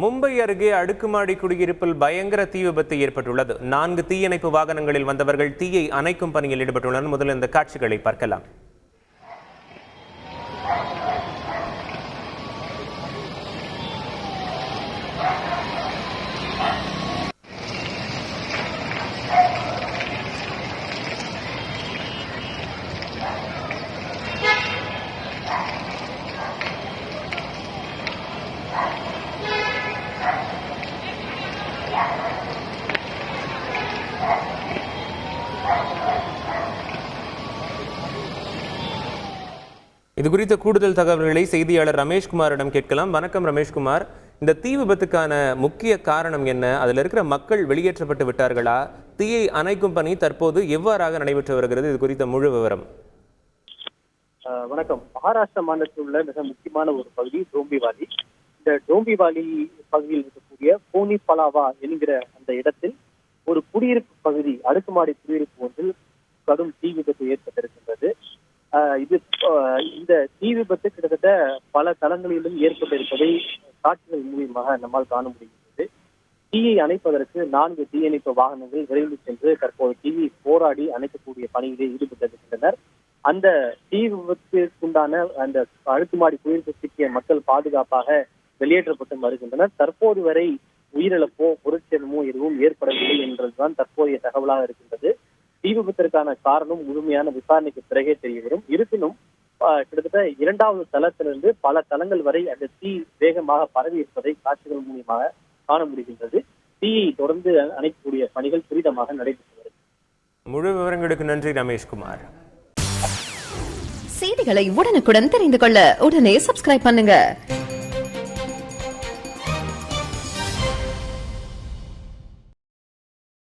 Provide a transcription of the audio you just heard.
மும்பை அருகே அடுக்குமாடி குடியிருப்பில் பயங்கர தீ விபத்து ஏற்பட்டுள்ளது. 4 தீயணைப்பு வாகனங்களில் வந்தவர்கள் தீயை அணைக்கும் பணியில் ஈடுபட்டுள்ளனர். முதலில் இந்த காட்சிகளை பார்க்கலாம். இது குறித்த கூடுதல் தகவல்களை செய்தியாளர் ரமேஷ்குமாரிடம் கேட்கலாம். வணக்கம் ரமேஷ்குமார், இந்த தீ விபத்துக்கான முக்கிய காரணம் என்ன? அதில் இருக்கிற மக்கள் வெளியேற்றப்பட்டு விட்டார்களா? தீயை அணைக்கும் பணி தற்போது எவ்வாறாக நடைபெற்று வருகிறது? இது குறித்த முழு விவரம். வணக்கம். மகாராஷ்டிரா மாநிலத்தில் உள்ள மிக முக்கியமான ஒரு பகுதி டோம்பிவாலி. இந்த டோம்பிவாலி பகுதியில் இருக்கக்கூடிய போனி பலாவா என்கிற அந்த இடத்தில் ஒரு குடியிருப்பு பகுதி, அடுக்குமாடி குடியிருப்பு ஒன்றில் கடும் தீ விபத்து ஏற்பட்டிருக்கின்றது. இந்த தீ விபத்து கிட்டத்தட்ட பல தளங்களிலும் ஏற்பட்டிருப்பதை காட்சிகள் மூலியமாக நம்மால் காண முடிகிறது. தீயை அணைப்பதற்கு 4 தீயணைப்பு வாகனங்கள் விரைந்து சென்று தற்போது தீயை போராடி அணைக்கக்கூடிய பணிகளில் ஈடுபட்டிருக்கின்றனர். அந்த தீ விபத்திற்குண்டான அந்த அடுக்குமாடி குடியிருப்பு சிக்கிய மக்கள் பாதுகாப்பாக வெளியேற்றப்பட்டு வருகின்றனர். தற்போது வரை உயிரிழப்போ பொருட்சேதமோ எதுவும் ஏற்படவில்லை என்றதுதான் தற்போதைய தகவலாக இருக்கின்றது. தீ விபத்திற்கான காரணம் முழுமையான விசாரணைக்கு பிறகே தெரிய வரும். இருப்பினும் கிட்டத்தட்ட 2வது தளத்திலிருந்து பல தளங்கள் வரை அந்த தீ வேகமாக பரவி இருப்பதை காட்சிகள் மூலியமாக காண முடிகின்றது. தீயை தொடர்ந்து அணைக்கக்கூடிய பணிகள் துரிதமாக நடைபெற்று வருகிறது. முழு விவரங்களுக்கு நன்றி ரமேஷ்குமார். செய்திகளை உடனுக்குடன் தெரிந்து கொள்ள உடனே சப்ஸ்கிரைப் பண்ணுங்க.